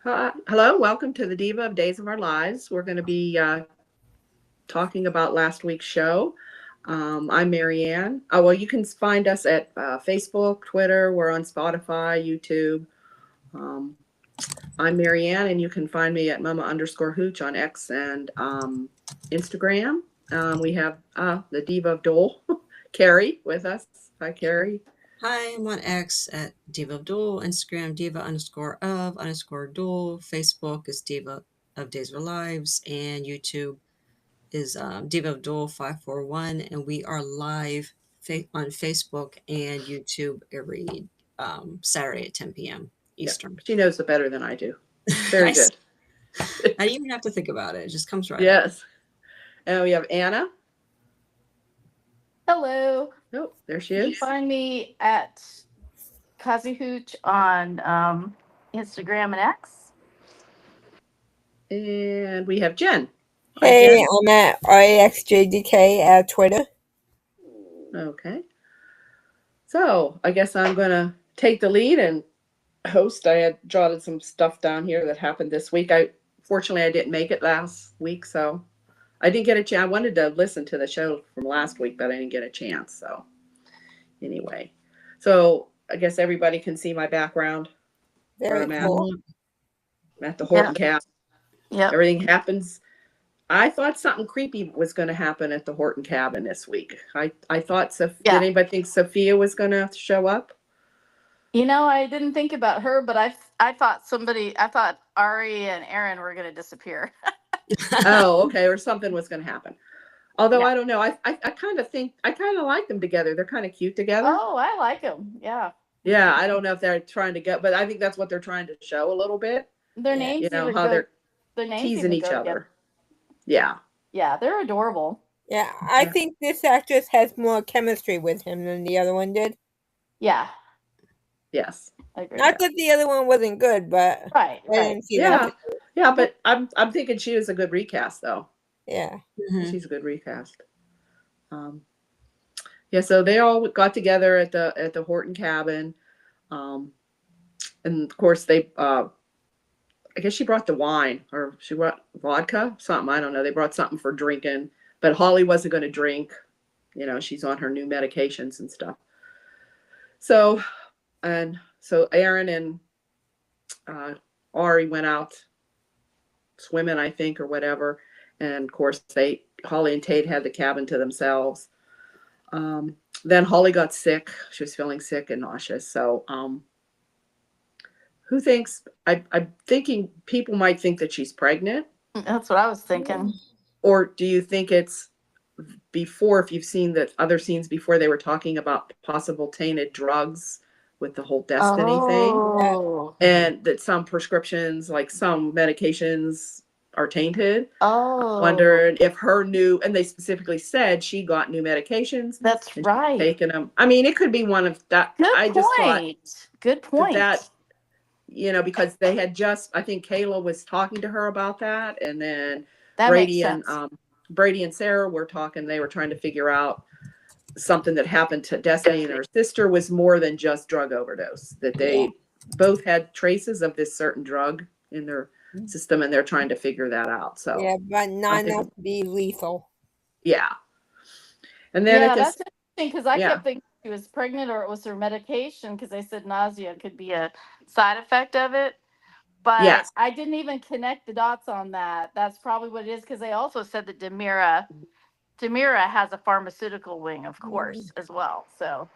Hello, welcome to the Diva of Days of Our Lives. We're going to be talking about last week's show. I'm Marianne. Oh, well, you can find us at Facebook, Twitter. We're on Spotify, YouTube. Um, I'm Marianne, and you can find me at mama_hooch on X and Instagram. We have the Diva of Dole, Carrie, with us. Hi, Carrie. Hi, I'm on X at Diva of Duel, Instagram Diva_of_Duel, Facebook is Diva of Days of Our Lives, and YouTube is Diva of Duel 541, and we are live on Facebook and YouTube every Saturday at 10 p.m. Yeah, Eastern. she knows it better than I do. Very good. I didn't even have to think about it; it just comes right out. Yes. And we have Anna. Hello. Oh, there she You can is. find me at Kazi Hooch on Instagram and X. And we have Jen. Hi, Hey, Jen. I'm at RAXJDK at Twitter. Okay. So I guess I'm going to take the lead and host. I had jotted some stuff down here that happened this week. Fortunately, I didn't make it last week, so I didn't get a chance. I wanted to listen to the show from last week, but I didn't get a chance. So anyway, so I guess everybody can see my background. Very I'm cool. at the Horton Cabin. Yep. Everything happens. I thought something creepy was going to happen at the Horton Cabin this week. I thought, did anybody think Sophia was going to show up? You know, I didn't think about her, but I thought Ari and Aaron were going to disappear. Oh, okay. Or something was going to happen. Although I don't know. I kind of like them together. They're kind of cute together. Oh, I like them. Yeah. Yeah. I don't know if they're trying to get, but I think that's what they're trying to show a little bit. Their names, you know, how they're teasing each other. Together. Yeah. Yeah, they're adorable. Yeah, I think this actress has more chemistry with him than the other one did. Yeah. Yes. I agree. Not that the other one wasn't good, but right. I didn't see yeah. that. Yeah, but I'm thinking she was a good recast though. Yeah. Mm-hmm. She's a good recast. Yeah, so they all got together at the Horton Cabin. And of course they I guess she brought the wine, or she brought vodka, something, I don't know. They brought something for drinking, but Holly wasn't going to drink. You know, she's on her new medications and stuff. So Aaron and Ari went out swimming, I think, or whatever. And of course, Holly and Tate had the cabin to themselves. Then Holly got sick. She was feeling sick and nauseous. So, who thinks? I'm thinking people might think that she's pregnant. That's what I was thinking. Or do you think it's before? If you've seen the other scenes before, they were talking about possible tainted drugs with the whole Destiny thing, and that some prescriptions, like some medications, are tainted. Oh, Wondered if her new, and they specifically said she got new medications. That's right. Taking them. I mean, it could be one of that. Good I point. Just thought good point. That you know, because they had just, I think Kayla was talking to her about that, and then that Brady and Brady and Sarah were talking. They were trying to figure out something that happened to Destiny and her sister was more than just drug overdose. That they both had traces of this certain drug in their system, and they're trying to figure that out. So yeah, but not enough to be lethal. Yeah. And then that's interesting, because I kept thinking she was pregnant or it was her medication, because they said nausea could be a side effect of it. But I didn't even connect the dots on that. That's probably what it is, because they also said that Demira has a pharmaceutical wing, of course, as well. So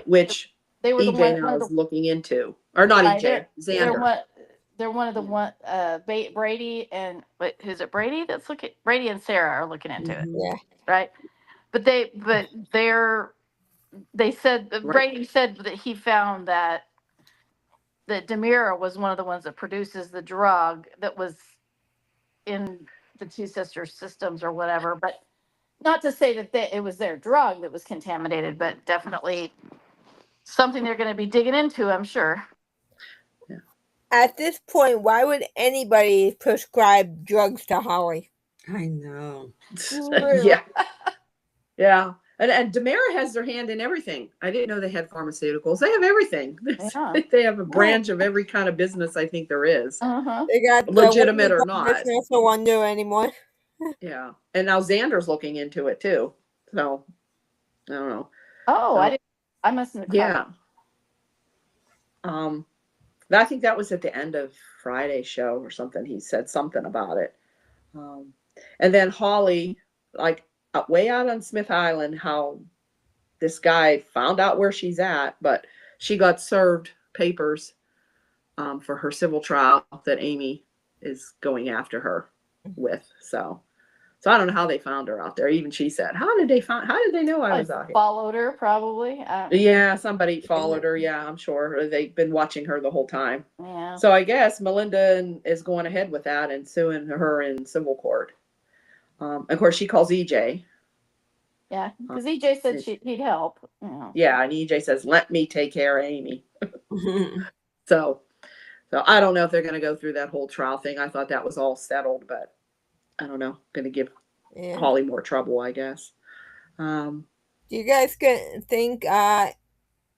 which they were EJ now is looking into, or not EJ, Xander. They're one of the Brady and who's it? Brady Brady and Sarah are looking into it. Yeah. Right. But they said Brady said that he found that Demira was one of the ones that produces the drug that was in the two sisters' systems or whatever. But not to say that it was their drug that was contaminated, but definitely something they're going to be digging into, I'm sure. Yeah. At this point, why would anybody prescribe drugs to Holly? I know. Yeah. And Demera has their hand in everything. I didn't know they had pharmaceuticals. They have everything. Yeah. They have a branch of every kind of business I think there is, Uh-huh. They got legitimate or one not. that's not so wonder anymore. Yeah. And now Xander's looking into it too. So I don't know. Oh, So, I mustn't have yeah. I think that was at the end of Friday's show or something. He said something about it. And then Holly, like way out on Smith Island, how this guy found out where she's at, but she got served papers for her civil trial that Amy is going after her with. So I don't know how they found her out there. Even she said, how did they know I was out here? Followed her probably. Yeah, somebody followed her. Yeah, I'm sure they've been watching her the whole time. Yeah. So I guess Melinda is going ahead with that and suing her in civil court. Of course, she calls EJ. Yeah, because EJ said he'd help. Yeah, and EJ says, "Let me take care of Amy." So I don't know if they're going to go through that whole trial thing. I thought that was all settled, but I don't know. Going to give Holly more trouble, I guess. Do you guys think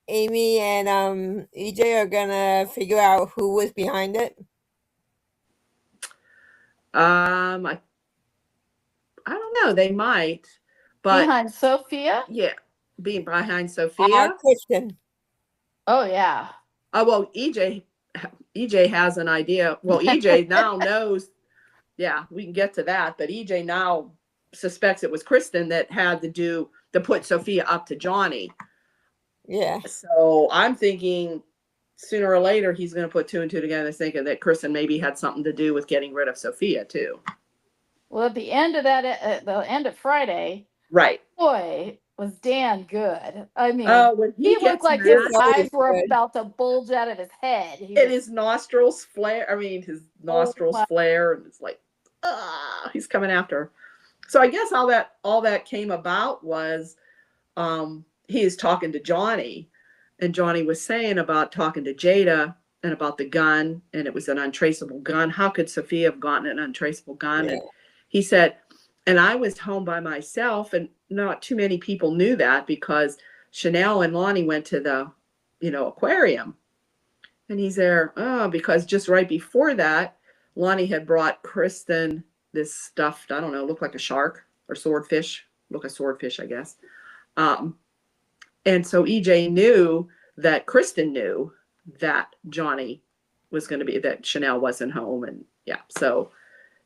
Amy and EJ are gonna figure out who was behind it? I don't know. They might, but behind Sophia. Yeah, being behind Sophia. Kristen. Oh yeah. Oh well, EJ has an idea. Well, EJ now knows. Yeah, we can get to that, but EJ now suspects it was Kristen that had to put Sophia up to Johnny. Yeah. So I'm thinking sooner or later he's going to put two and two together, thinking that Kristen maybe had something to do with getting rid of Sophia too. Well, at the end of that, the end of Friday, right? Boy, was Dan good. I mean, when he looked like his eyes were about to bulge out of his head. And his nostrils flare. I mean, his nostrils flare, and it's like, he's coming after her. So I guess all that came about was he is talking to Johnny, and Johnny was saying about talking to Jada and about the gun, and it was an untraceable gun. How could Sophia have gotten an untraceable gun? Yeah. And he said, and I was home by myself, and not too many people knew that because Chanel and Lonnie went to the, aquarium. And he's there, because just right before that, Lonnie had brought Kristen this stuffed, I don't know, looked like a shark or swordfish, look a swordfish, I guess. And so EJ knew that Kristen knew that Johnny was going to be, that Chanel wasn't home. And yeah, so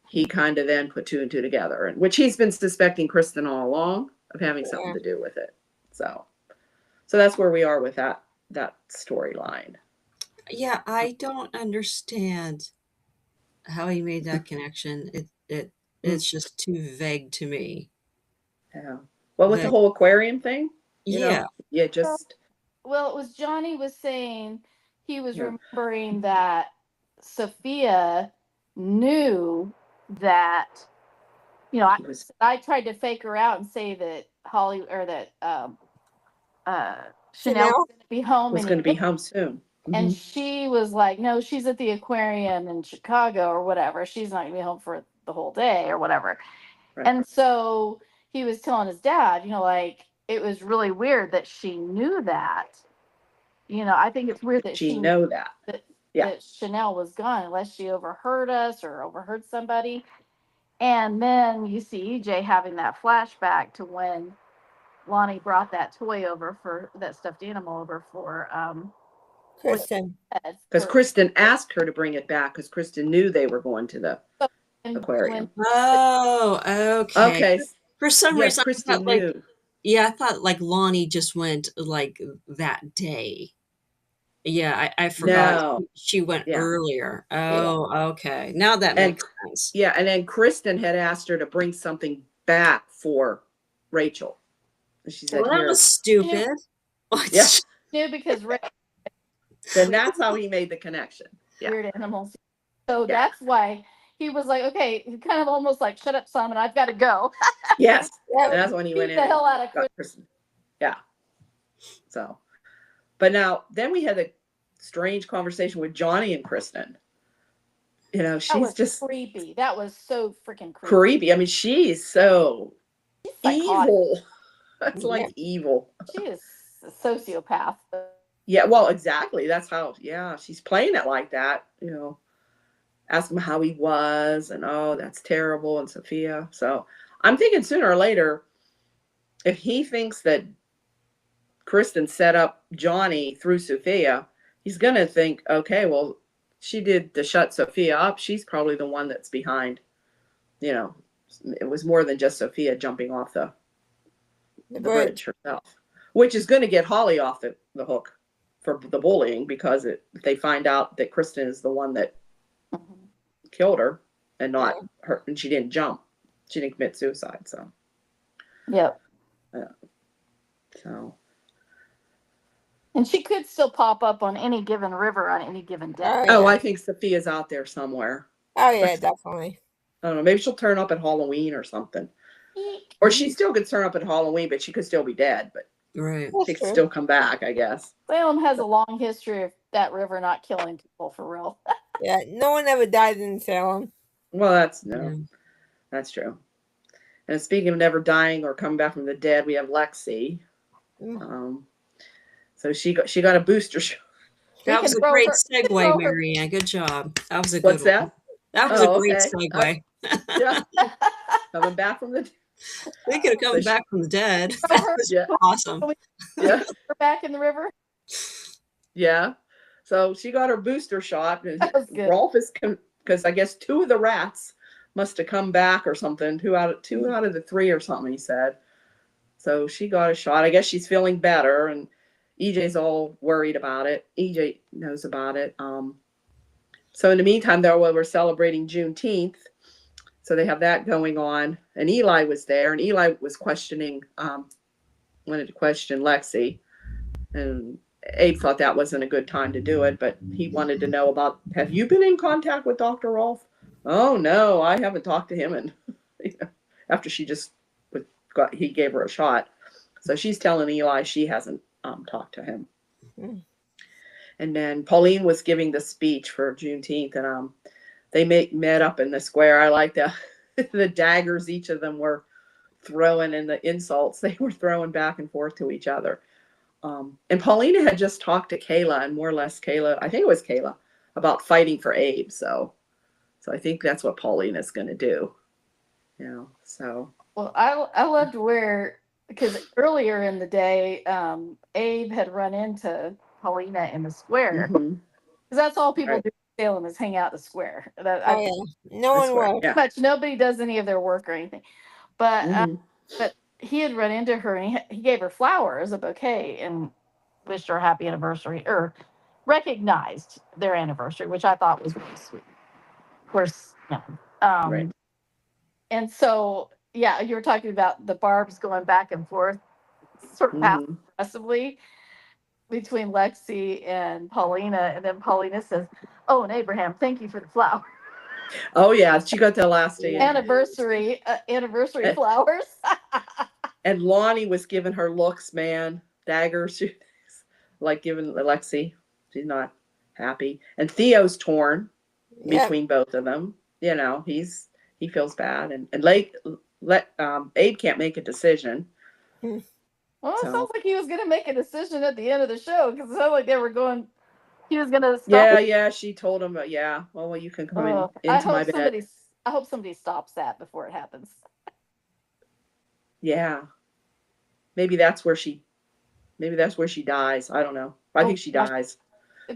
he kind of then put two and two together, and which he's been suspecting Kristen all along of having something to do with it. So that's where we are with that storyline. Yeah, I don't understand how he made that connection. It's just too vague to me. Yeah. Well, with the whole aquarium thing, just. Well, it was Johnny was saying he was remembering that Sophia knew that, I tried to fake her out and say that Holly or that Chanel was going to be home. Was going to be home soon. And she was like, no, she's at the aquarium in Chicago or whatever. She's not going to be home for the whole day or whatever. Right. And so he was telling his dad, it was really weird that she knew that. I think it's weird that she knew that. That Chanel was gone unless she overheard us or overheard somebody. And then you see EJ having that flashback to when Lonnie brought that toy over for that stuffed animal over for Kristen. Because Kristen asked her to bring it back because Kristen knew they were going to the aquarium. Oh, okay. Okay. For some reason, Kristen knew. I thought like Lonnie just went like that day. Yeah, I forgot. No. She went earlier. Oh, okay. Now that makes sense. Yeah, and then Kristen had asked her to bring something back for Rachel. And she said, well, that was stupid. Yeah. Yeah, because then that's how he made the connection. Weird animals. So that's why he was like, okay, kind of almost like, shut up, Simon, I've got to go. Yes. That's when he went in. The hell out of Kristen. Yeah. So, but now, then we had a strange conversation with Johnny and Kristen. She's just creepy. That was so freaking creepy. I mean, she's so evil. That's like evil. She is a sociopath. Yeah, well, exactly. That's how, yeah, she's playing it like that, you know. Ask him how he was, and oh, that's terrible, and Sophia. So I'm thinking sooner or later, if he thinks that Kristen set up Johnny through Sophia, he's going to think, okay, well, she did to shut Sophia up. She's probably the one that's behind. You know, it was more than just Sophia jumping off the bridge herself, which is going to get Holly off the hook for the bullying, because if they find out that Kristen is the one that killed her and not her, and she didn't jump, she didn't commit suicide. So, Yep. So. And she could still pop up on any given river on any given day. Oh, I think Sophia's out there somewhere. Oh yeah, definitely. I don't know. Maybe she'll turn up at Halloween or something. Or she still could turn up at Halloween, but she could still be dead. But Right. she could still come back, I guess. Salem has a long history of that river not killing people for real. Yeah, no one ever died in Salem. Well, that's true. And speaking of never dying or coming back from the dead, we have Lexi. So she got a booster shot. That was a great segue, Marianne. Good job. That was a good What's that? one. That was a great segue. Yeah. Coming back from the They could have come back from the dead. That was awesome. Yeah. We're back in the river. Yeah. So she got her booster shot. Rolf is because I guess 2 of the rats must have come back or something. 2 out of the 3 or something, he said. So she got a shot. I guess she's feeling better, and EJ's all worried about it. EJ knows about it. So in the meantime, though, we're celebrating Juneteenth. So they have that going on. And Eli was there, and Eli was wanted to question Lexi. And Abe thought that wasn't a good time to do it, but he wanted to know about, have you been in contact with Dr. Rolf? Oh, no, I haven't talked to him. And after she just he gave her a shot. So she's telling Eli she hasn't talked to him. And then Pauline was giving the speech for Juneteenth, and they met up in the square. I like the daggers each of them were throwing, and the insults they were throwing back and forth to each other. And Paulina had just talked to Kayla, and more or less I think it was Kayla, about fighting for Abe. So I think that's what Paulina's going to do. You know, so. Well, I loved because earlier in the day, Abe had run into Paulina in the square. Because that's all people do in Salem is hang out in the square. No one works. Pretty much nobody does any of their work or anything. But but he had run into her, and he gave her flowers, a bouquet, and wished her a happy anniversary, or recognized their anniversary, which I thought was really sweet. Of course, and so, yeah, you were talking about the barbs going back and forth sort of passive aggressively between Lexi and Paulina. And then Paulina says, "Oh, and Abraham, thank you for the flower." Oh, yeah. She got the last day. Anniversary flowers. And Lonnie was giving her looks, man. Daggers. Like giving Lexi. She's not happy. And Theo's torn between both of them. You know, he feels bad. And Abe can't make a decision. Well, it sounds like he was going to make a decision at the end of the show, because it sounded like they were going. He was going to stop. Yeah. She told him, well, you can come into my bed. I hope somebody stops that before it happens. Yeah. Maybe that's where she dies. I don't know. I think she dies.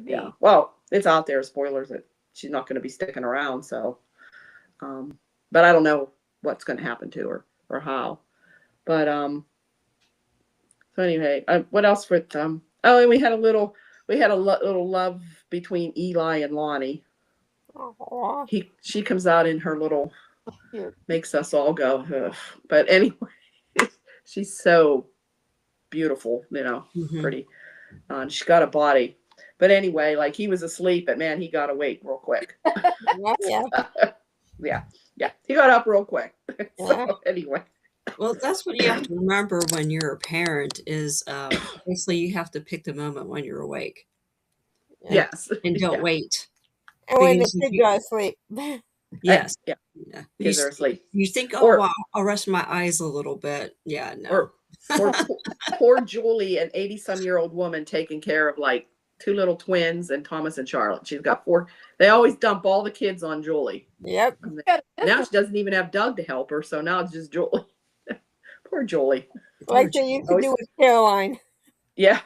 Yeah. Well, it's out there. Spoilers that she's not going to be sticking around. So, but I don't know what's going to happen to her or how. But so anyway, what else with and we had a little love between Eli and Lonnie. She comes out in her little, makes us all go. Ugh. But anyway, she's so beautiful, you know, pretty. She's got a body. But anyway, like, he was asleep, but man, he got awake real quick. Yeah. He got up real quick. So anyway. Well, that's what you have to remember when you're a parent is basically you have to pick the moment when you're awake. Yes. And don't wait. And when the kids are asleep. Yes. Yeah. Kids are asleep. You think, oh, wow, I'll rest my eyes a little bit. Yeah, no. poor Julie, an 80-some-year-old woman taking care of like 2 little twins and Thomas and Charlotte. She's got 4. They always dump all the kids on Julie. Yep. Now she doesn't even have Doug to help her, so now it's just Julie. Poor Julie. Like they used to do with Caroline. Yeah,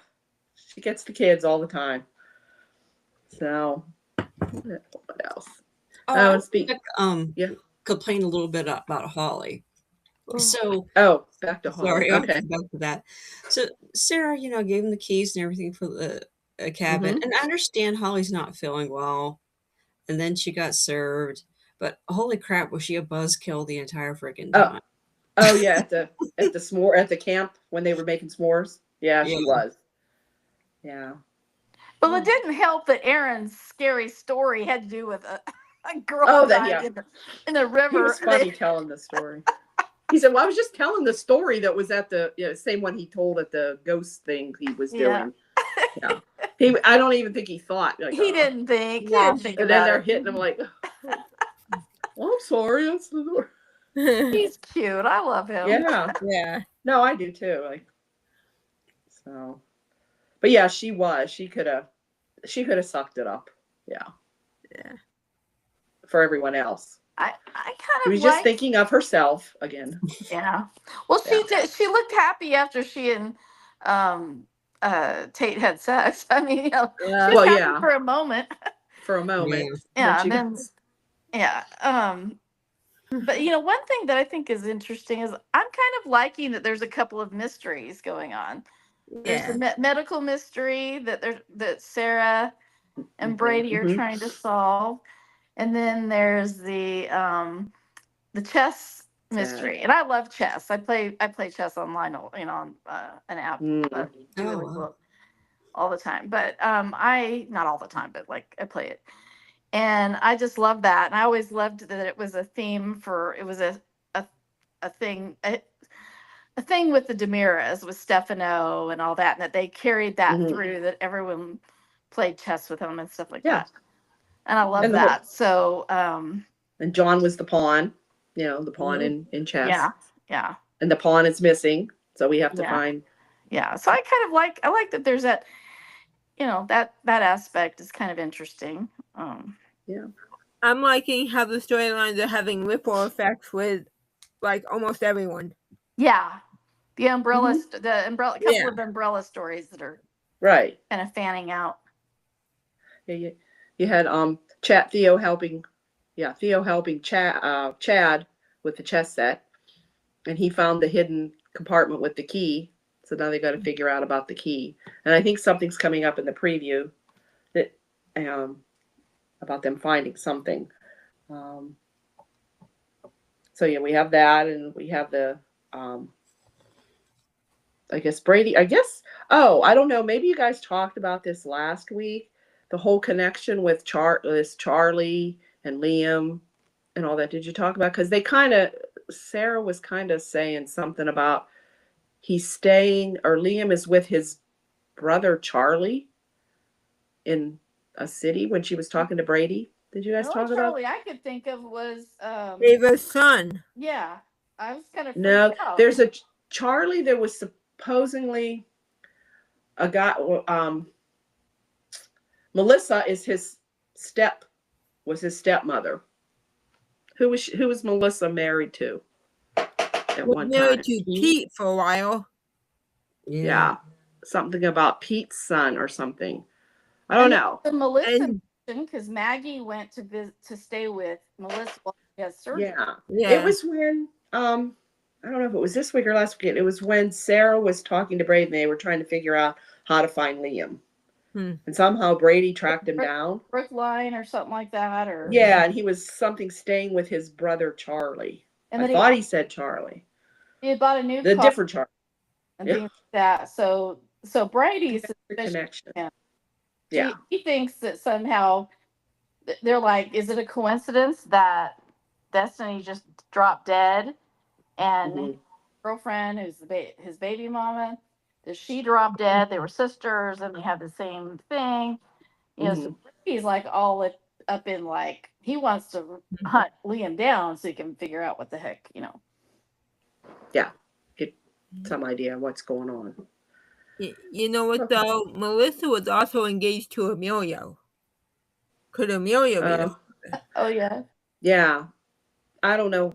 she gets the kids all the time. So, what else? Oh, speak. Yeah. Complain a little bit about Holly. So, back to Holly. sorry, Okay. back to that. So Sarah, gave him the keys and everything for the cabin, and I understand Holly's not feeling well, and then she got served. But holy crap, was she a buzzkill the entire freaking time? Oh yeah, at the camp when they were making s'mores. Yeah, she was. Yeah. Well, it didn't help that Aaron's scary story had to do with a girl in the river. He was funny telling the story. He said, "Well, I was just telling the story that was at the same one he told at the ghost thing he was doing." Yeah. I don't even think he thought. Like, he didn't think. Yeah. And then they're hitting him like, "Well, I'm sorry, that's the door." He's cute. I love him. Yeah. Yeah. No, I do too. Like, so, but yeah, she could have sucked it up. Yeah. Yeah. For everyone else. I kind of She was just thinking of herself again. Yeah. Well, she did. She looked happy after she and Tate had sex. I mean, she was happy for a moment. For a moment. Yeah. And then, but one thing that I think is interesting is I'm kind of liking that there's a couple of mysteries going on. There's the medical mystery that Sarah and Brady are trying to solve, and then there's the chess mystery. And I love chess. I play chess online, on an app, all the time. But I not all the time, but like I play it. And I just love that. And I always loved that it was a theme it was a thing with the DiMeras, with Stefano and all that, and that they carried that through, that everyone played chess with them and stuff like that. And I love that. So and John was the pawn, the pawn in chess. Yeah. Yeah. And the pawn is missing. So we have to find. Yeah. So I kind of like that there's that, that aspect is kind of interesting. I'm liking how the storylines are having ripple effects with like almost everyone. Yeah. The umbrella, couple of umbrella stories that are right kind of fanning out. Yeah, you had Theo helping Chad with the chess set, and he found the hidden compartment with the key. So now they got to figure out about the key, and I think something's coming up in the preview that about them finding something. So yeah, we have that, and we have the I guess Brady. I don't know. Maybe you guys talked about this last week. The whole connection with Charlie and Liam and all that. Did you talk about? Because Sarah was kind of saying something about Liam is with his brother Charlie in a city when she was talking to Brady. Did you guys talk about? Charlie I could think of was Ava's son. Yeah, I was kind of no. Out. There's a Charlie. There was supposedly a guy. Melissa is his stepmother. Who was Melissa married to? At one time. Married to Pete for a while. Yeah. Something about Pete's son or something. I don't know. The Melissa, because Maggie went to stay with Melissa while she has surgery. Yeah. It was when I don't know if it was this week or last week. It was when Sarah was talking to Brady and they were trying to figure out how to find Liam. And somehow Brady tracked him down. Brookline or something like that. And he was staying with his brother Charlie. And I thought he said Charlie. He had bought a new car. The different Charlie. And things like that. So Brady's the connection. He thinks that somehow they're like, is it a coincidence that Destiny just dropped dead? And his girlfriend, who's his baby mama, does she drop dead? They were sisters and they had the same thing. So he's like all up in like, he wants to hunt Liam down so he can figure out what the heck, Yeah. some idea what's going on. You know what though? Melissa was also engaged to Emilio. Could Emilio be the Oh yeah. Yeah, I don't know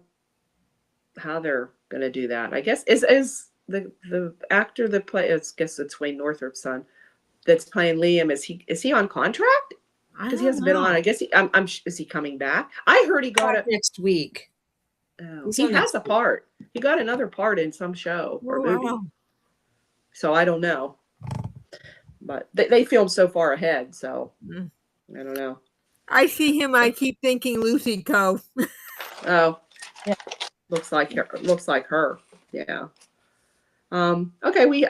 how they're gonna do that. I guess is the actor that I guess it's Wayne Northrop's son that's playing Liam. Is he on contract? I Because he don't hasn't been on. know. I guess is he coming back? I heard he got a. Next week. Oh, He's he on has next a part. He got another part in some show or Oh, movie. wow. So I don't know. But they filmed so far ahead, so Mm. I don't know. I see him. I keep thinking Lucy Coe. Oh, Yeah. Looks like her. Looks like her. Yeah. Okay.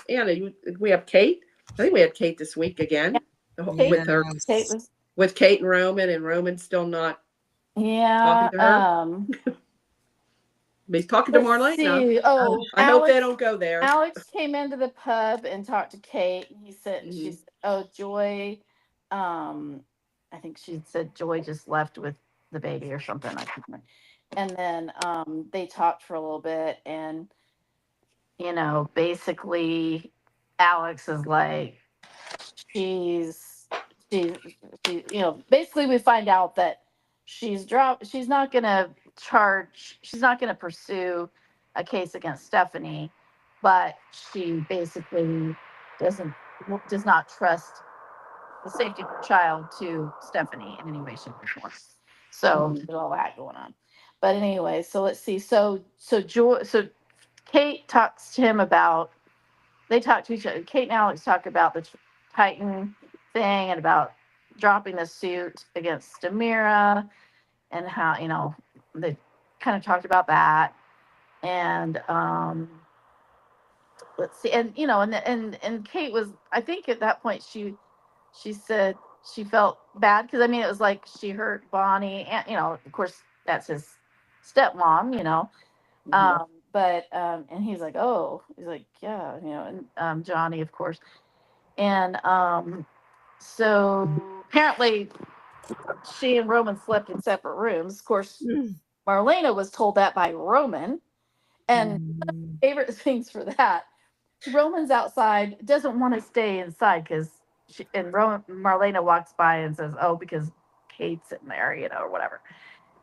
Anna, we have Kate. I think we had Kate this week again Kate- with her Kate was. with Kate and Roman still not Yeah. talking to her. He's talking to Marlene Let's now. see. Oh, I hope they Alex- don't go there. Alex came into the pub and talked to Kate. He said, Mhm. she said, "Oh, Joy." I think she said Joy just left with the baby or something. I can't remember. And then they talked for a little bit, and basically, Alex is like, she's she, basically we find out that she's not gonna she's not gonna pursue a case against Stephanie, but she basically does not trust the safety of her child to Stephanie in any way, shape, or form. So there's all that going on. But anyway, so let's see. So Kate talks to him about, they talk to each other. Kate and Alex talk about the Titan thing and about dropping the suit against Demira, and how, they kind of talked about that. And let's see. And and Kate was, I think at that point she said she felt bad because I mean it was like she hurt Bonnie, and of course that's his stepmom. But and he's like, oh, he's like, yeah, and Johnny, of course. And so apparently she and Roman slept in separate rooms. Of course, Marlena was told that by Roman. And favorite things for that, Roman's outside, doesn't want to stay inside because Marlena walks by and says, oh, because Kate's in there, or whatever.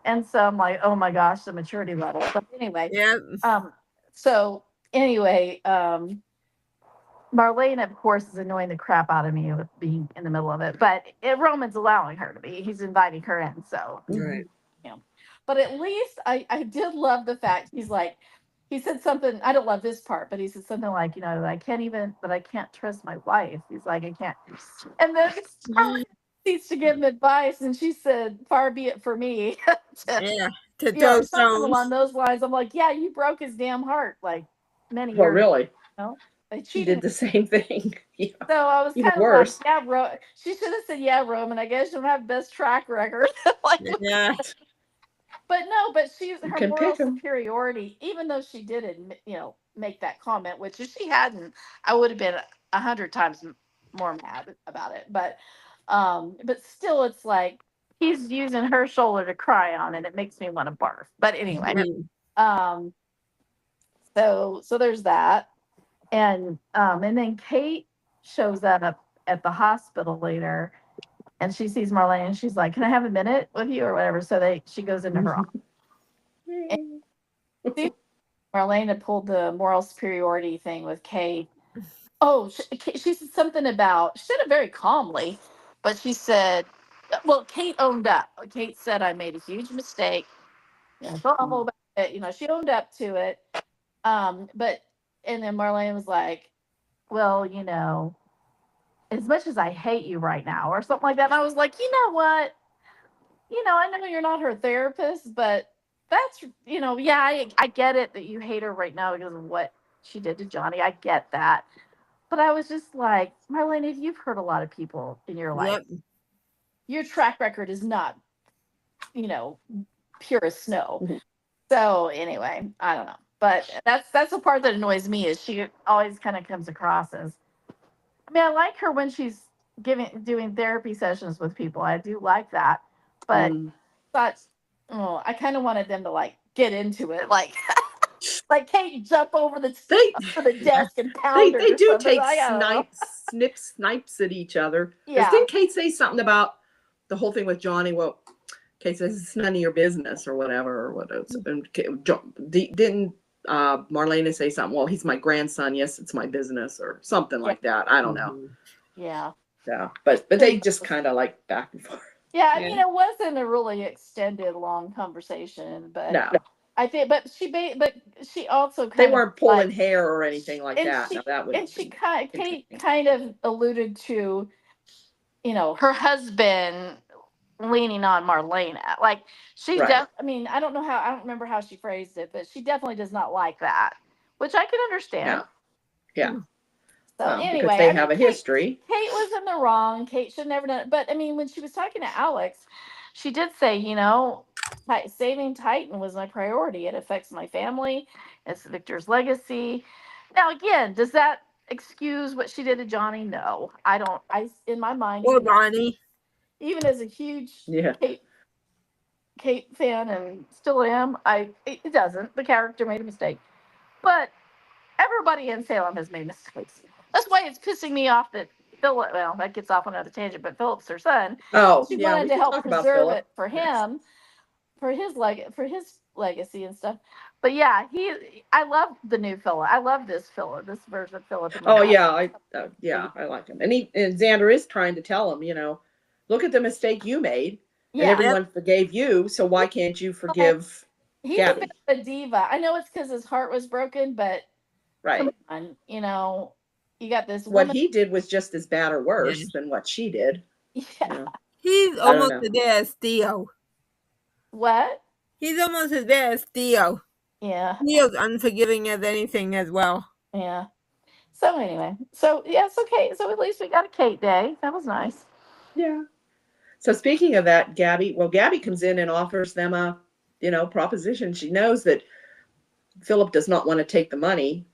And so I'm like, oh my gosh, the maturity level. But anyway, Yeah. So anyway, Marlena, of course, is annoying the crap out of me with being in the middle of it. But Roman's allowing her to be. He's inviting her in. So, Right. But at least I did love the fact he's like, he said something, I don't love this part, but he said something like, that I can't trust my wife. He's like, I can't. And then Marlena needs to give him advice. And she said, far be it for me. Yeah. To Yeah, throw something along stones. those lines. I'm like, yeah, you broke his damn heart like many Well, years really, ago. By she cheating. did the same thing. Yeah. So I was Even kind of worse. like, yeah, she should have said, yeah, Roman. I guess you don't have best track record. Like, Yeah. but no, but she's You her can moral pick 'em. superiority, even though she did admit, make that comment, which if she hadn't, I would have been 100 times more mad about it. But still, it's like he's using her shoulder to cry on, and it makes me want to barf. But anyway, so there's that, and then Kate shows up at the hospital later, and she sees Marlene, and she's like, "Can I have a minute with you or whatever?" So she goes into her office. And Marlene had pulled the moral superiority thing with Kate. Oh, she said something about, she said it very calmly, but she said, well, Kate owned up. Kate said, I made a huge mistake. Don't know about it. She owned up to it. And then Marlene was like, well, as much as I hate you right now, or something like that. And I was like, you know what? I know you're not her therapist, but that's, yeah, I get it that you hate her right now because of what she did to Johnny. I get that. But I was just like, Marlene, you've hurt a lot of people in your life. Yep. Your track record is not, pure as snow. Mhm. So anyway, I don't know. But that's the part that annoys me, is she always kind of comes across as, I mean, I like her when she's doing therapy sessions with people. I do like that. But I kind of wanted them to like get into it, like like Kate jump over the They over the desk and pound her. they or do something. take I don't know. snipes at each other. 'Cause Yeah. didn't Kate say something about the whole thing with Johnny? Well, Kate says it's none of your business or whatever, or what else. And didn't Marlena say something? Well, he's my grandson. Yes, it's my business or something like that. I don't know. Mhm. Yeah. Yeah, but they just kind of like back and forth. Yeah, I Yeah. mean, it wasn't a really extended, long conversation, but No, I think, but she also they kind of weren't pulling like, hair or anything like and that. she Now that would and she be kind Kate interesting. kind of alluded to, her husband leaning on Marlena. Like she Right. I mean, I don't remember how she phrased it, but she definitely does not like that, which I can understand. Yeah, yeah. So Well, because anyway, they I have mean, a history. Kate was in the wrong. Kate should never done it. But I mean, when she was talking to Alex, she did say, saving Titan was my priority. It affects my family. It's Victor's legacy. Now, again, does that excuse what she did to Johnny? No, I don't. In my mind, Or Bonnie. even as a huge Yeah. Kate fan and still am, it doesn't. The character made a mistake, but everybody in Salem has made mistakes. That's why it's pissing me off that Philip. Well, that gets off on another tangent, but Philip's her son. Oh, She yeah. wanted We to can help talk about preserve Philip it for next. him, for his legacy and stuff. But yeah, I love the new Philip. I love this version of Philip. Oh yeah, I like him. And Xander is trying to tell him, look at the mistake you made, and Yeah, everyone forgave you. So why can't you forgive he's a Gabby? bit of a diva. I know it's because his heart was broken, but Right. come on, you got this What woman. he did was just as bad or Yeah. worse than what she did. Yeah. He's I don't almost know. as bad as Theo. What? He's almost as bad as Theo. Yeah. Theo's unforgiving as anything as well. Yeah. So anyway, okay. So at least we got a Kate day. That was nice. Yeah. So speaking of that, Gabby comes in and offers them a, proposition. She knows that Philip does not want to take the money,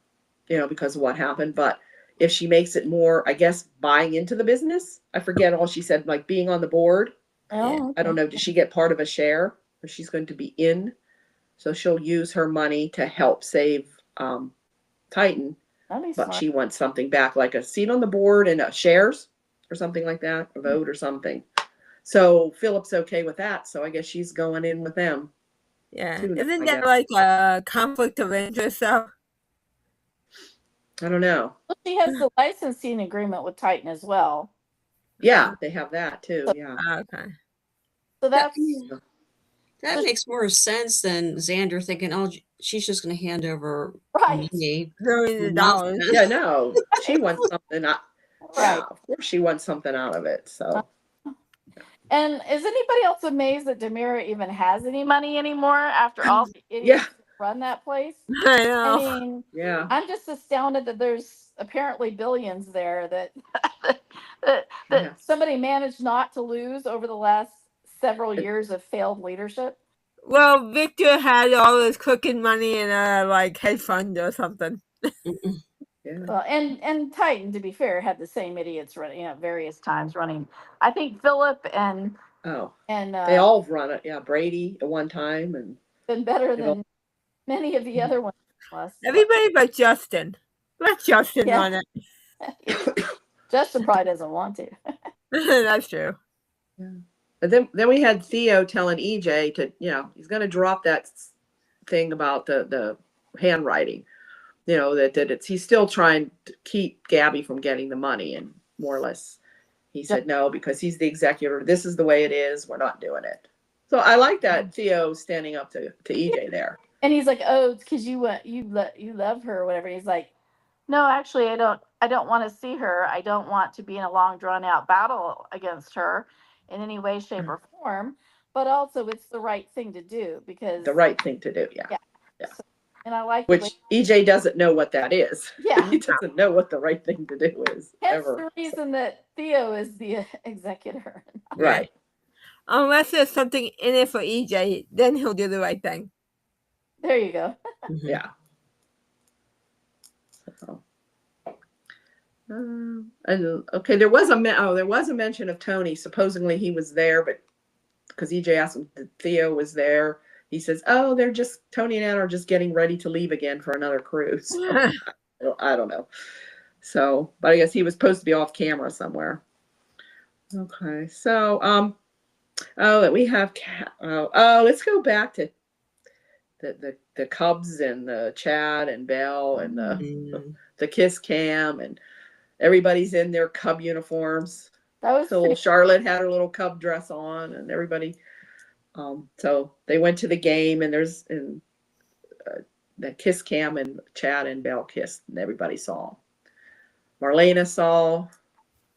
because of what happened, but if she makes it more, I guess, buying into the business. I forget all she said, like being on the board. Oh, I don't know. Does she get part of a share or she's going to be in? So she'll use her money to help save Titan, that'd be but smart. she wants something back, like a seat on the board and shares or something like that, a vote or something. So Philip's okay with that. So I guess she's going in with them. Yeah. Too, Isn't I that guess. like a conflict of interest though? I don't know. Well, she has the licensing agreement with Titan as well. Yeah, they have that too. Yeah. Okay. So that's That makes more sense than Xander thinking, oh, she's just going to hand over right. money. Millions of Nothing. dollars. Yeah, no. She wants something out. Right. Yeah, of course she wants something out of it. So And is anybody else amazed that Demira even has any money anymore after all the idiots yeah. that run that place? I I know. mean, Yeah. I'm just astounded that there's apparently billions there that that Yeah. somebody managed not to lose over the last several years of failed leadership. Well, Victor had all his cooking money in a hedge fund or something. Mm-mm. Yeah. Well, and Titan, to be fair, had the same idiots running, various times running. I think Philip and Oh, and they all run it. Yeah. Brady at one time. And been better they've all- than many of the other ones. Plus, Everybody but Justin. Let Justin Yeah. run it. Justin probably doesn't want to. That's true. But then we had Theo telling EJ to, he's going to drop that thing about the handwriting, that he's still trying to keep Gabby from getting the money, and more or less he said no, because he's the executor. This is the way it is. We're not doing it. So I like that Theo standing up to EJ there. And he's like, "Oh, it's because you love her or whatever." And he's like, "No, actually, I don't want to see her. I don't want to be in a long, drawn out battle against her in any way, shape, or form. But also, it's the right thing to do because The right thing to do. Yeah. Yeah. So, and I like the Which EJ doesn't know what that is. Yeah. He doesn't know what the right thing to do is. Hence Ever. the reason that Theo is the executor. Right. Unless there's something in it for EJ, then he'll do the right thing. There you go. Mhm. Yeah. So, and okay, there was a mention of Tony. Supposedly he was there, but because EJ asked him if Theo was there, he says, "Oh, they're just Tony and Ann are just getting ready to leave again for another cruise." I don't know. So, but I guess he was supposed to be off camera somewhere. Okay, so oh, we have let's go back to the Cubs and the Chad and Belle and Mm. the kiss cam, and everybody's in their Cub uniforms. That was So little pretty, Charlotte had her little Cub dress on, and everybody. So they went to the game, and there's the kiss cam, and Chad and Belle kissed, and everybody saw. Marlena saw,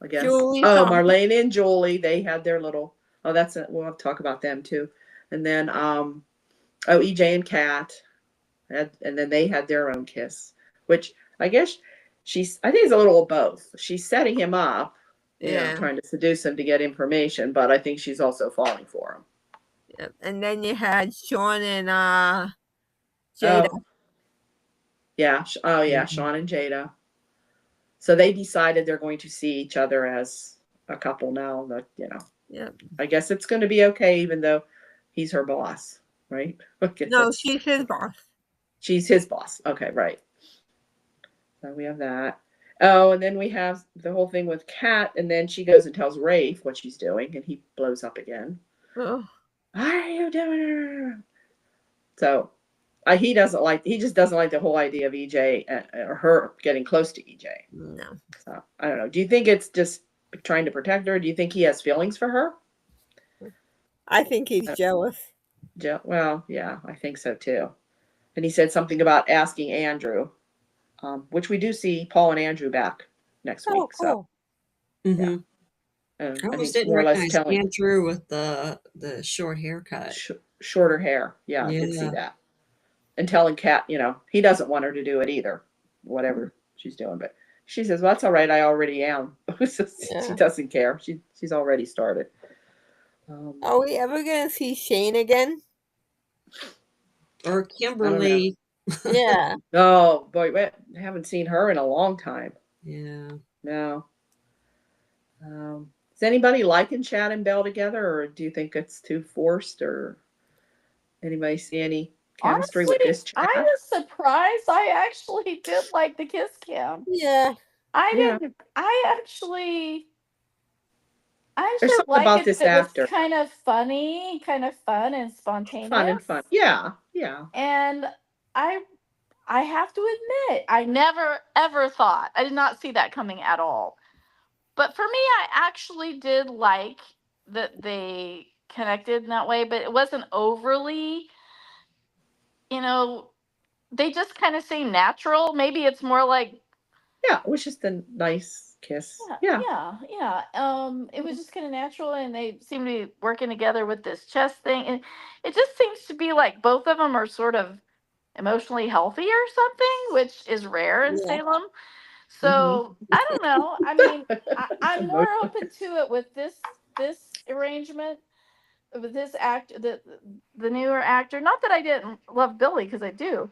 I guess. Julie Oh, saw. Marlena and Julie, they had their little. Oh, that's it. We'll have to talk about them too. And then EJ and Kat, and then they had their own kiss, which I guess I think it's a little of both. She's setting him up, Yeah. trying to seduce him to get information, but I think she's also falling for him. Yep. And then you had Sean and Jada. Oh, yeah. Mhm. Sean and Jada. So they decided they're going to see each other as a couple now. That Yep. I guess it's going to be okay, even though he's her boss, right? Okay. No, she's his boss. She's his boss. Okay, right. So we have that. Oh, and then we have the whole thing with Kat, and then she goes and tells Rafe what she's doing, and he blows up again. Oh. Why are you doing? So he just doesn't like the whole idea of EJ or her getting close to EJ. No. So I don't know. Do you think it's just trying to protect her? Do you think he has feelings for her? I think he's jealous. Well, yeah, I think so too. And he said something about asking Andrew, which we do see Paul and Andrew back next Oh, week. So Mhm. I I think almost didn't more or less recognize telling Andrew with the short haircut. shorter hair. Yeah, I did see Yeah. that. And telling Kat, he doesn't want her to do it either, whatever she's doing. But she says, "Well, that's all right. I already am." So Yeah. she doesn't care. She's already started. Are we ever gonna see Shane again? Or Kimberly. Yeah. Oh boy, we haven't seen her in a long time. Yeah. No. Is anybody liking Chad and Belle together, or do you think it's too forced, or anybody see any chemistry with honestly, this Chad? I was surprised. I actually did like the kiss cam. Yeah. I Yeah. didn't. I actually There's something like about it. this It was actor. kind of funny, kind of fun and spontaneous. Fun and fun. Yeah, yeah. And I have to admit, I never ever thought, I did not see that coming at all. But for me, I actually did like that they connected in that way, but it wasn't overly, you know, they just kind of seem natural. Maybe it's more like, Yeah, it was just a nice kiss. yeah, Yeah. yeah. It was just kind of natural, and they seem to be working together with this chess thing, and it just seems to be like both of them are sort of emotionally healthy or something, which is rare in Yeah. Salem. So I don't know. I mean, I'm more Emotional. open to it with this arrangement, with this act, the newer actor. Not that I didn't love Billy, because I do,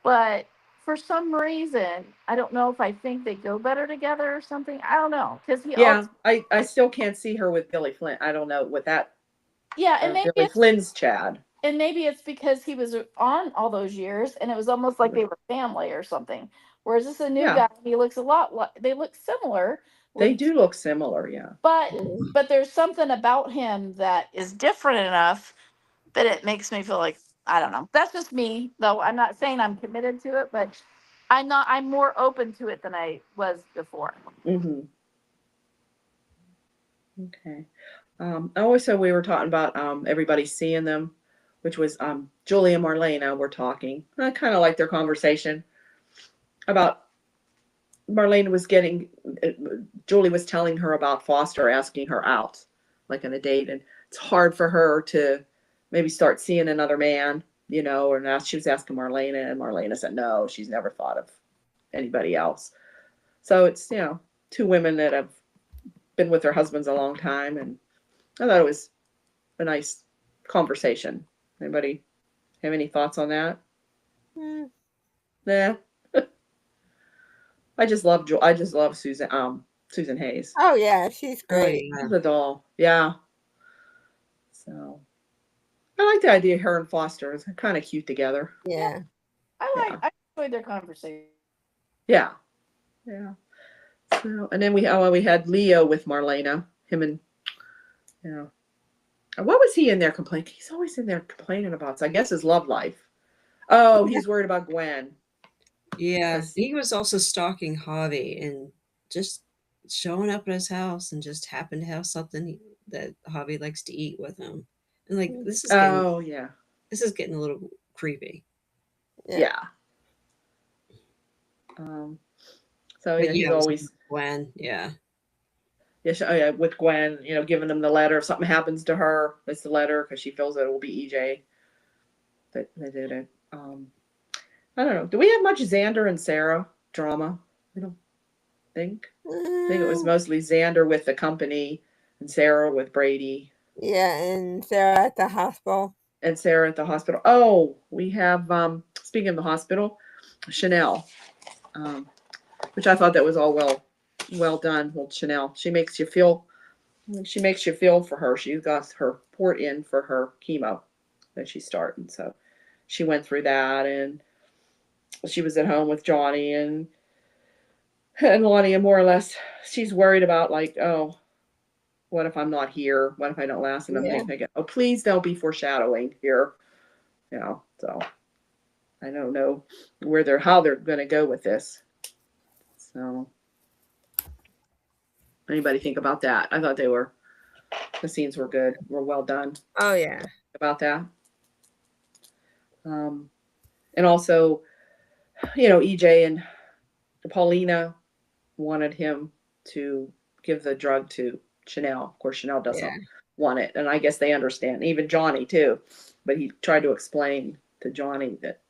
but for some reason, I don't know if I think they go better together or something. I don't know, because he Yeah, also, I still can't see her with Billy Flynn. I don't know with that. yeah, and maybe Billy it's Flynn's Chad. and maybe it's because he was on all those years, and it was almost like they were family or something. Whereas this is a new Yeah. guy, he looks a lot like, they look similar. They do look similar, yeah. But there's something about him that is different enough that it makes me feel like, I don't know. That's just me, though. I'm not saying I'm committed to it, but I'm more open to it than I was before. Mm-hmm. Okay. Also, we were talking about everybody seeing them, which was Julie and Marlena were talking. I kind of like their conversation about Marlena was Julie was telling her about Foster asking her out, like on a date, and it's hard for her to maybe start seeing another man, or now she was asking Marlena, and Marlena said no, she's never thought of anybody else. So it's, two women that have been with their husbands a long time, and I thought it was a nice conversation. Anybody have any thoughts on that? Nah. I just love Susan Hayes. Oh yeah, she's Oh, great. yeah. She's a doll. Yeah. So I like the idea of her and Foster. It's kind of cute together. Yeah. I enjoyed their conversation. Yeah. Yeah. So, and then we had Leo with Marlena. Him and what was he in there complaining? He's always in there complaining about. So I guess his love life. Oh, he's worried about Gwen. Yeah, 'Cause- he was also stalking Javi and just showing up at his house and just happened to have something that Javi likes to eat with him. And like this is getting a little creepy. Yeah. So But he's yeah, it was always Gwen. Yeah. with Gwen, giving them the letter. If something happens to her, it's the letter because she feels that it will be EJ that did it. I don't know. Do we have much Xander and Sarah drama? I don't think. I think it was mostly Xander with the company and Sarah with Brady. Yeah, and Sarah at the hospital. And Sarah at the hospital. Oh, we have, speaking of the hospital, Chanel, which I thought that was all well done. Well, Chanel, she makes you feel for her. She got her port in for her chemo that she's starting. So she went through that, and she was at home with Johnny and Lonnie, and more or less she's worried about like, oh, what if I'm not here? What if I don't last? And I'm thinking, oh, please don't be foreshadowing here. So I don't know how they're going to go with this. So anybody think about that? I thought the scenes were good, were well done. Oh yeah. About that. And also, EJ and Paulina wanted him to give the drug to Chanel. Of course, Chanel doesn't want it. And I guess they understand, even Johnny too. But he tried to explain to Johnny that,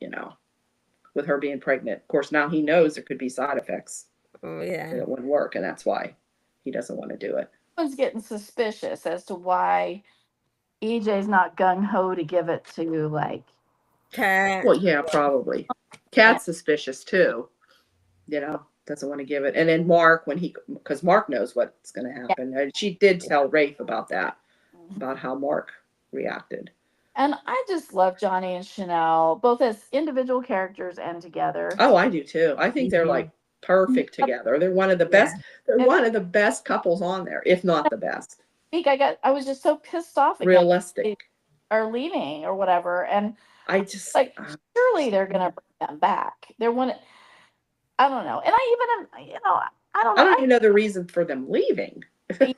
with her being pregnant, of course, now he knows there could be side effects. Oh yeah. It wouldn't work. And that's why he doesn't want to do it. I was getting suspicious as to why EJ's not gung ho to give it to like Cat. Well, yeah, probably. Kat's suspicious too. Doesn't want to give it. And then Mark, because Mark knows what's going to happen. And she did tell Rafe about that, about how Mark reacted. And I just love Johnny and Chanel, both as individual characters and together. Oh, I do too. I think they're like perfect together. They're one of the best. They're one of the best couples on there, if not the best. I was just so pissed off. Realistic. Are leaving or whatever, and I just like surely they're gonna bring them back. They're one. I don't know, and I don't even know the reason for them leaving. It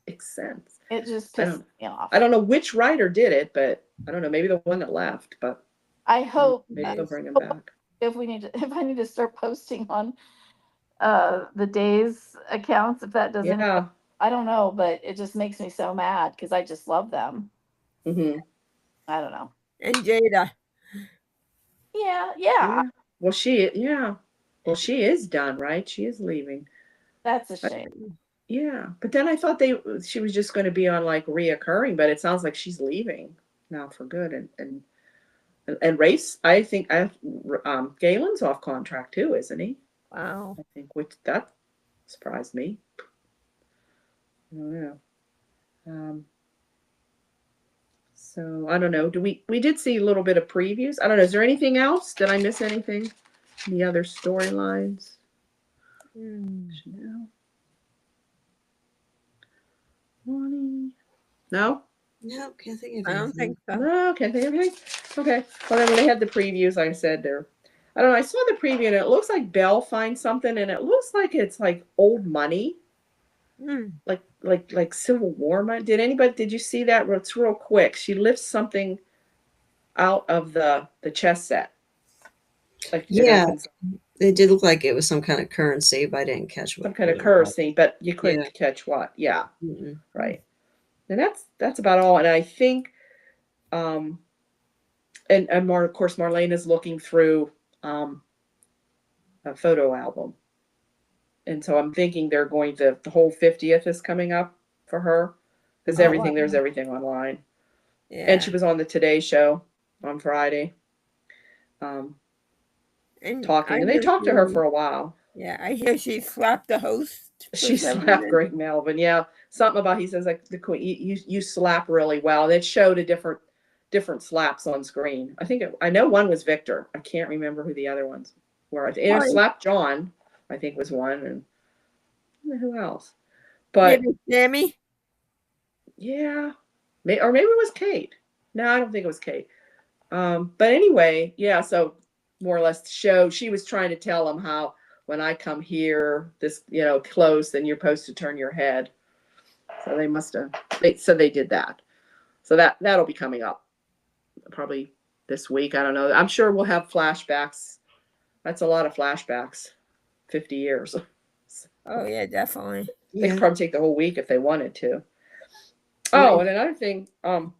makes sense. It just pissed me off. I don't know which writer did it, but I don't know. Maybe the one that left, but I hope maybe they'll bring him back. If I need to start posting on the Days accounts, if that doesn't, I don't know, but it just makes me so mad because I just love them. Mm-hmm. I don't know. And Jada. Yeah. Well, she is done, right? She is leaving. That's a shame. Yeah, but then I thought she was just going to be on like reoccurring, but it sounds like she's leaving now for good. And Race, I think Galen's off contract too, isn't he? Wow. I think that surprised me. I don't know. So I don't know. We did see a little bit of previews. I don't know. Is there anything else? Did I miss anything? Any other storylines? Chanel. No? No, can't think of I don't anything. think so. No, can't think of anything. Okay. Well, then when they had the previews, like I said, I don't know. I saw the preview and it looks like Belle finds something, and it looks like it's like old money, like Civil War money. Did you see that? It's real quick. She lifts something out of the chess set. Like it did look like it was some kind of currency, but I didn't catch what. Some kind of currency, but you couldn't catch what. Yeah, right. And that's about all. And I think, and of course, Marlene is looking through a photo album, and so I'm thinking they're going to the whole 50th is coming up for her because there's everything online. Yeah. And she was on the Today Show on Friday, and talking, and they talked to her for a while. Yeah, I hear she slapped the host. She slapped Greg Melvin. Yeah, something about he says like the queen. You slap really well. It showed a different different slaps on screen. I know one was Victor. I can't remember who the other ones were. And Right. Slap John, I think, was one, and I don't know who else. But Maybe Sammy. yeah, or maybe it was Kate. No, I don't think it was Kate. But anyway, yeah. So more or less, the show, she was trying to tell him how when I come here, this close, then you're supposed to turn your head. So they must have. They did that. So that'll be coming up probably this week. I don't know. I'm sure we'll have flashbacks. That's a lot of flashbacks. 50 years. Oh yeah, definitely. They could Yeah. probably take the whole week if they wanted to. Oh, and another thing,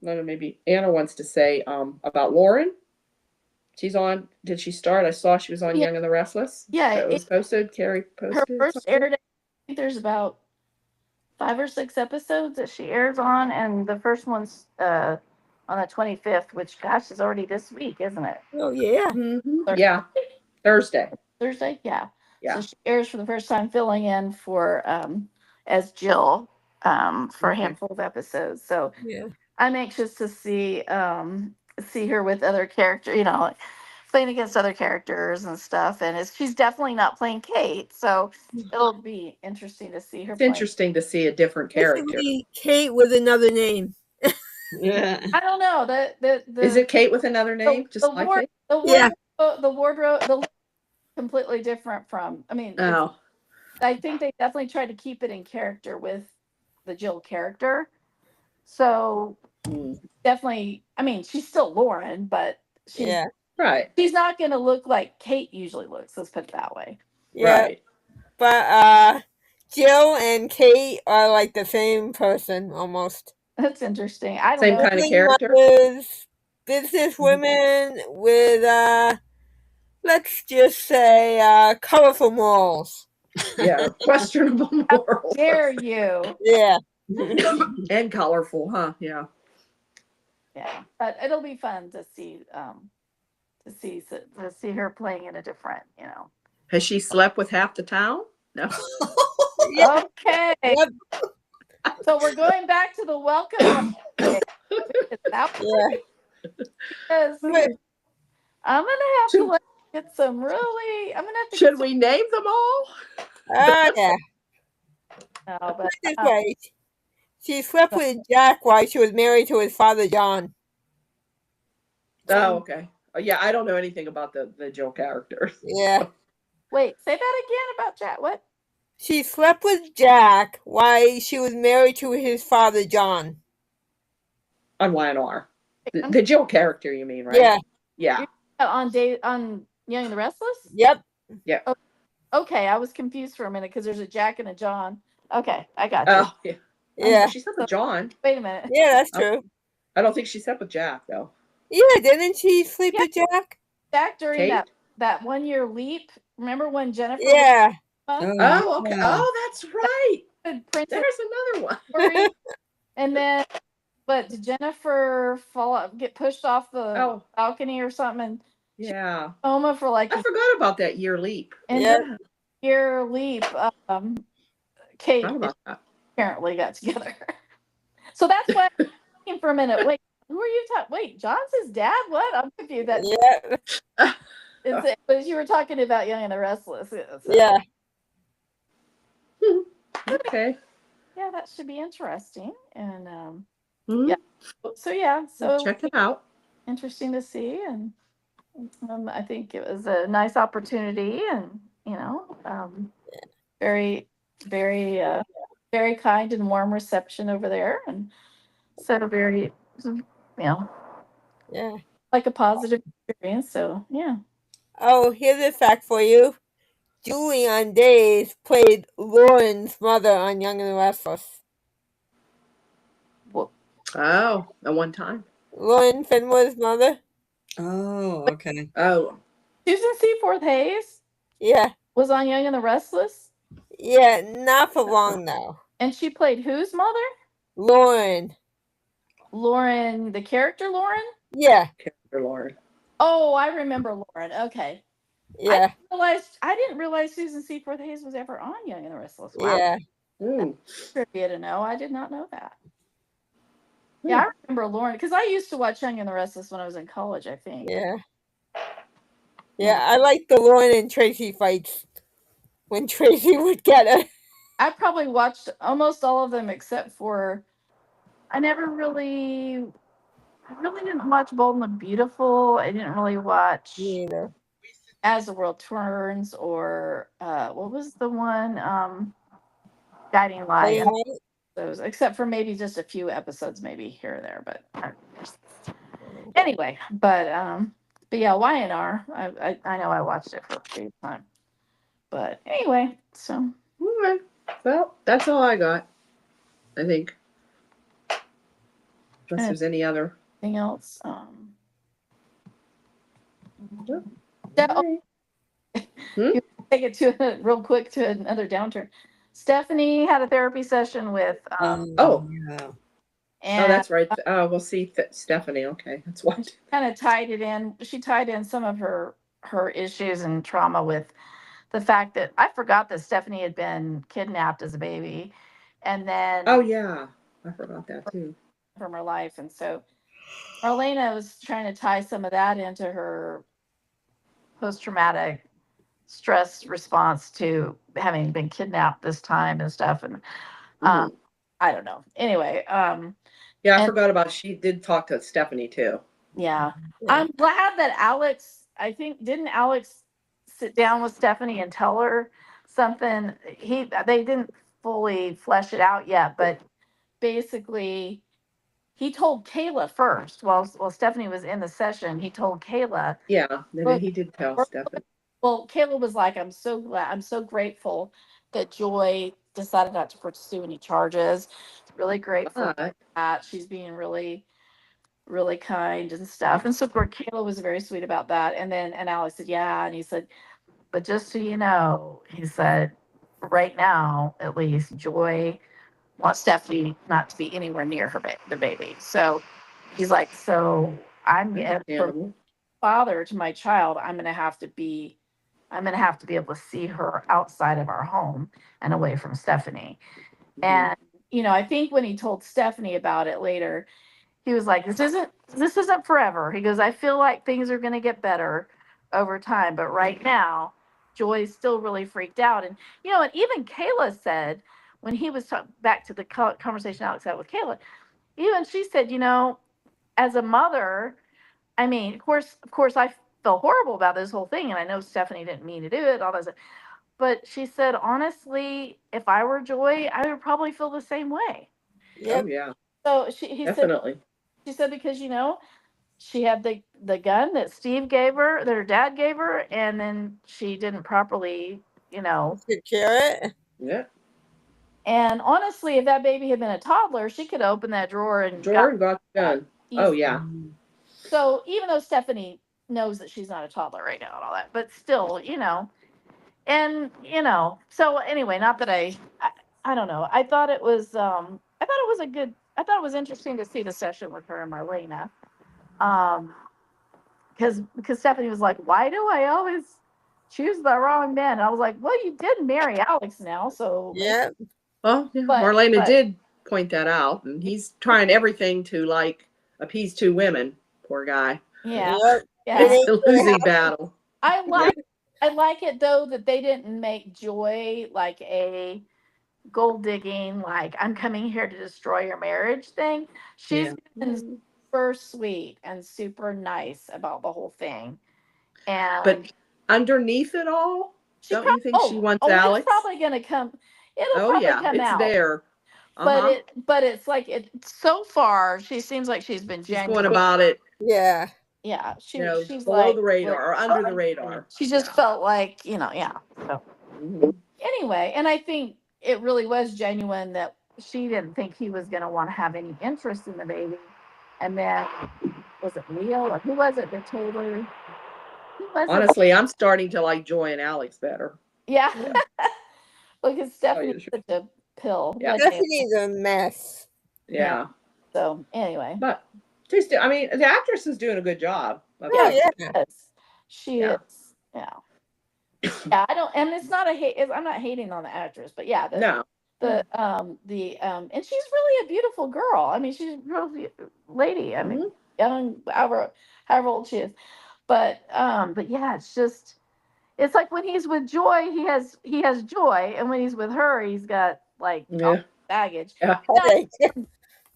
maybe Anna wants to say about Lauren. She's on. Did she start? I saw she was on Yeah. Young and the Restless. Yeah, It was posted. Carrie posted. her first something. aired. I think there's about 5 or 6 episodes that she airs on, and the first one's on the 25th, which gosh is already this week, isn't it? Oh yeah. Mhm. Yeah, Thursday. Thursday, yeah. Yeah. So she airs for the first time, filling in for as Jill for a Okay. handful of episodes. So Yeah. I'm anxious to see her with other characters, like playing against other characters and stuff. And she's definitely not playing Kate, so it'll be interesting to see her. It's interesting to see a different character. Basically, Kate with another name. Yeah. I don't know the Is it Kate with another name? Just like Kate? the Yeah. wardrobe completely different from. I mean, Oh, I think they definitely tried to keep it in character with the Jill character. So definitely, I mean, she's still Lauren, but she's right. not going to look like Kate usually looks. Let's put it that way. Yeah. Right. But Jill and Kate are like the same person almost. That's interesting. I don't Same know. kind of Working character. mothers, business women with let's just say colorful morals. Yeah, questionable morals. Dare you? Yeah. And colorful, huh? Yeah. Yeah, but it'll be fun to see her playing in a different, Has she slept with half the town? No. Yeah. Okay. Yep. So we're going back to the welcome. That Yeah. was- I'm gonna have to get some really. I'm gonna have to. Should we name them all? Yeah. No, but Put it this way. She slept with Jack while she was married to his father, John. Oh, okay. Oh, yeah, I don't know anything about the Jill characters. Yeah. wait, say that again about Jack. What? She slept with Jack while she was married to his father, John. On YNR. The Jill character, you mean, right? Yeah. Yeah. On Young and the Restless? Yep. Okay, I was confused for a minute because there's a Jack and a John. Okay, I got you. Oh, yeah. Yeah. She slept with John. Wait a minute. Yeah, that's true. I don't think she slept with Jack, though. Yeah, didn't she sleep with Jack? Jack during Kate? that 1 year leap. Remember when Jennifer? Yeah. Oh, okay. yeah. Oh, that's right. Princess There's another one. Story, and then, but did Jennifer get pushed off the balcony or something? Yeah. Coma for like I forgot about that year leap. and Yeah. year leap. Kate Forgot about that. apparently got together. So that's why I'm thinking for a minute. Wait, who are you talking? Wait, John's his dad? What? I'm confused. Yeah. But you were talking about Young and the Restless. So, Yeah. Okay. yeah, that should be interesting. And Mhm. yeah, so Check it out. interesting to see, and I think it was a nice opportunity, and very, very, very kind and warm reception over there, and so very, Yeah. like a positive experience. So yeah. Oh, here's a fact for you. Julie on Days played Lauren's mother on Young and the Restless. Oh, at one time. Lauren Fenwer's mother? Oh, okay. Oh, Susan Seaforth Hayes Yeah. was on Young and the Restless, Yeah, not for long though. and she played whose mother? Lauren. Lauren, the character Lauren. Yeah. character Lord. Oh, I remember Lauren. Okay. Yeah. I didn't realize Susan Seaforth Hayes was ever on Young and the Restless. Wow. Yeah. Mm. Trivia to know. I did not know that. Yeah, I remember Lauren because I used to watch Young and the Restless when I was in college, I think. Yeah. Yeah, I like the Lauren and Tracy fights when Tracy would get her. I probably watched almost all of them except for I never really I really didn't watch Bold and the Beautiful. I didn't really watch You know. As the World Turns or what was the one Guiding Light. Late night. Those except for maybe just a few episodes maybe here or there, but anyway, but yeah, YNR. I know I watched it for a period of time. But anyway, so Okay. Well, that's all I got. I think. Unless there's any other. anything else? Nope. Yeah, All right. take it to real quick to another downturn. Stephanie had a therapy session with Oh. Yeah. and Oh, that's right. We'll see Stephanie. Okay, that's what. kind of tied it in. She tied in some of her issues and trauma with the fact that I forgot that Stephanie had been kidnapped as a baby, and then Oh yeah, I forgot that too. from her life, and so Marlena was trying to tie some of that into her post-traumatic stress response to having been kidnapped this time and stuff, and Mhm. I don't know. Anyway, Yeah, I and- forgot about. She did talk to Stephanie too. yeah. Yeah. I'm glad that Alex, I think, didn't Alex sit down with Stephanie and tell her something? They didn't fully flesh it out yet, but basically he told Kayla first while Stephanie was in the session. He told Kayla, Yeah, then Well, he did tell well, Stephanie. well, Kayla was like, I'm so glad, I'm so grateful that Joy decided not to pursue any charges. Really grateful But that she's being really, really kind and stuff. And so poor Kayla was very sweet about that. And Alex said, yeah. And he said, but just so you know, he said, right now, at least, Joy wants Stephanie not to be anywhere near the baby. So he's like, so I'm from understandable. father to my child, I'm going to have to be able to see her outside of our home and away from Stephanie. Mhm. And I think when he told Stephanie about it later, he was like, this isn't forever. He goes, I feel like things are going to get better over time, but right now Joy's still really freaked out. And and even Kayla said when he was back to the conversation Alex had with Kayla, even she said, as a mother, I mean, of course I felt horrible about this whole thing, and I know Stephanie didn't mean to do it, all that stuff. But she said, honestly, if I were Joy, I would probably feel the same way. Yep. Oh yeah, So he said, definitely. she said, because she had the gun that Steve gave her, that her dad gave her, and then she didn't properly, Secure it. Yeah. and honestly, if that baby had been a toddler, she could open that drawer and Jordan got the gun. Oh easily. yeah. So even though Stephanie knows that she's not a toddler right now and all that, but still, and so anyway, not that I don't know. I thought it was I thought it was interesting to see the session with her and Marlena. Because Stephanie was like, why do I always choose the wrong man? And I was like, well, you did marry Alex now, so Yep. Well, yeah, But- Marlena but- did point that out, and he's trying everything to like appease two women. Poor guy. yeah. Yep. Yeah. It's a losing battle. I like it though that they didn't make Joy like a gold digging, like I'm coming here to destroy your marriage thing. She's Yeah. been super sweet and super nice about the whole thing. And But underneath it all, she don't you think she wants It's Alex? probably gonna come. It'll Oh probably yeah, come it's out. there. But it's like so far she seems like she's been She's genuine. going about it, Yeah. Yeah, she's below like the radar or under the radar. She just felt like yeah. So Mhm. anyway, and I think it really was genuine that she didn't think he was going to want to have any interest in the baby. And then was it Leo or who was it that told her? Who was it? Honestly, I'm starting to like Joy and Alex better. Yeah. Because Stephanie's sure. such a pill. Yeah. But anyway, Stephanie's a mess. Yeah, so anyway. but I mean, the actress is doing a good job. of Yeah, it. Yeah. She Yeah. is. Yeah. Yeah, I don't, and it's not a hate. I'm not hating on the actress, but yeah, No, And she's really a beautiful girl. I mean, she's a really lady. I mean, young, however old she is. But yeah, it's like when he's with Joy, he has joy, and when he's with her, he's got like all Yeah. baggage. Yeah. Headache.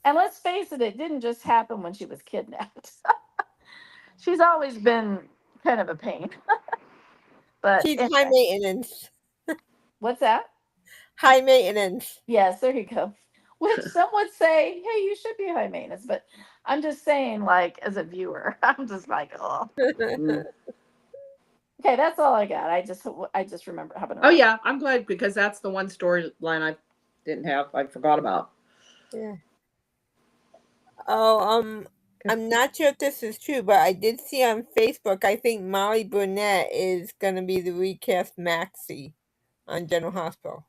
And let's face it, it didn't just happen when she was kidnapped. She's always been kind of a pain. But She's anyway, high maintenance. what's that? High maintenance. Yes, there you go. Which some would say, hey, you should be high maintenance, but I'm just saying, like, as a viewer, I'm just like, oh. Mm. Okay, that's all I got. I just remember having. Oh yeah, I'm glad because that's the one storyline I didn't have. I forgot about. Yeah. Oh, I'm not sure if this is true, but I did see on Facebook, I think Molly Burnett is going to be the recast Maxie on General Hospital.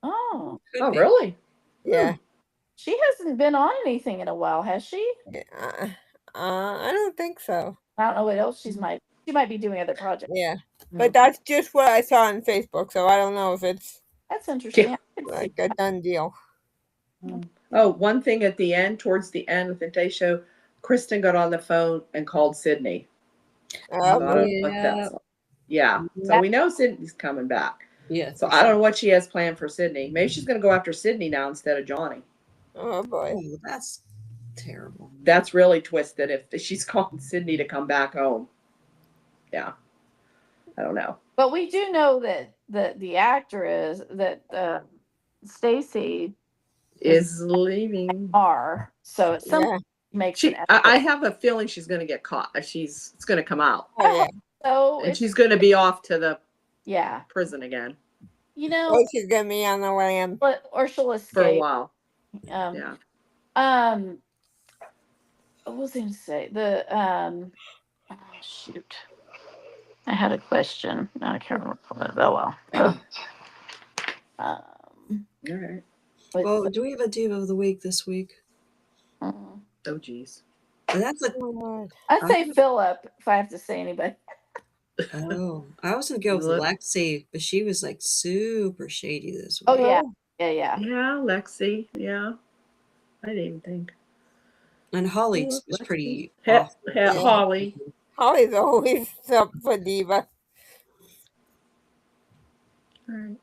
Oh, Could Oh be. really? Yeah. she hasn't been on anything in a while, has she? I don't think so. I don't know what else she might be doing other projects. Yeah. But that's just what I saw on Facebook, so I don't know if it's That's interesting. Yeah. I could see like a done deal. Oh, one thing at the end, towards the end of the day show, Kristen got on the phone and called Sydney. So I Oh, don't know what Yeah. that's. Yeah. So we know Sydney's coming back. Yeah. So I don't know what she has planned for Sydney. Maybe she's going to go after Sydney now instead of Johnny. oh boy. Oh, that's terrible. That's really twisted if she's calling Sydney to come back home. Yeah. I don't know. But we do know that the actress that Stacy Is leaving. are, so it's some Yeah. makes She, an I effort. have a feeling she's going to get caught. It's going to come out. Oh, yeah. So And it's, she's going to be off to the yeah, prison again you know, Oh, she's going to be on the lam. or she'll for a escape. while. Yeah. Yeah. What was I going to say? Oh, shoot. I had a question. No, I can't remember what it. Oh well. All right. Well, do we have a diva of the week this week? Oh, geez. That's a. Oh, Lord. I'd say Philip, if I have to say anybody. Oh, I was gonna go with Look. Lexi, but she was like super shady this week. Oh yeah, yeah. Yeah, Lexi. Yeah. I didn't even think. And Holly Oh, was Lexi. pretty. Holly. Holly's always up for diva. All right.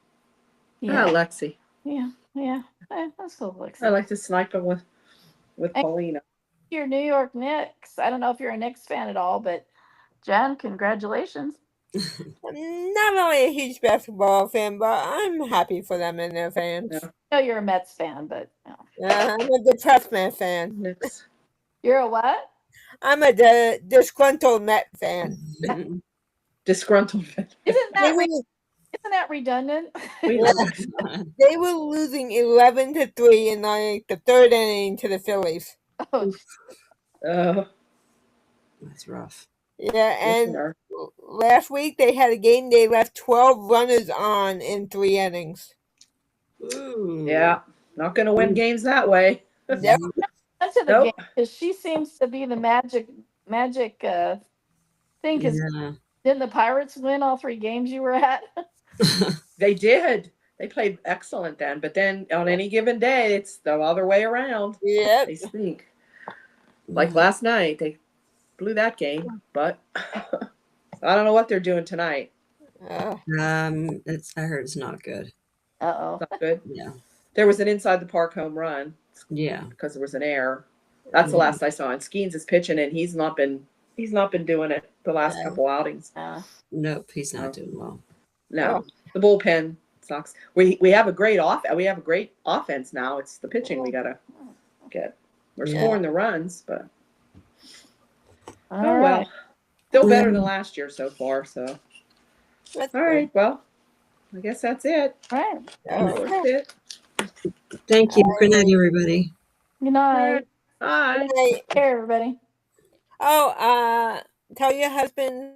Yeah, Lexi. yeah. That's so Lexi. I like to snipe him with Paulina. Your New York Knicks. I don't know if you're a Knicks fan at all, but Jen, congratulations. I'm not really a huge basketball fan, but I'm happy for them and their fans. Yeah. I know you're a Mets fan, but no. I'm a depressed Met fan. Knicks. You're a what? I'm a disgruntled Met fan. Disgruntled. Isn't They that redundant? We Yeah. know. They were losing 11-3 in like the third inning to the Phillies. Oh, That's rough. Yeah, and listener. last week they had a game they left 12 runners on in 3 innings. Ooh. Yeah. Not going to win games that way. Yep. into the Nope. game because she seems to be the magic thing. Because Yeah. didn't the Pirates win all 3 games you were at? They did. They played excellent then. But then on any given day, it's the other way around. Yep. They stink. Like last night, they blew that game. But I don't know what they're doing tonight. I heard it's not good. Uh It's not good. Yeah. There was an inside the park home run Yeah. because there was an error. That's the last I saw. And Skeens is pitching, and he's not been doing it the last Yeah. couple outings. oh. Nope, he's not doing well. No, the bullpen sucks. We have a great offense now. It's the pitching we gotta get. We're Yeah. scoring the runs, but All oh right. well. Still better than last year so far. So That's all right, well, I guess that's it. All right. That's it. Thank you. Good night, everybody. Good night. Bye. good. Take care, everybody. Oh, tell your husband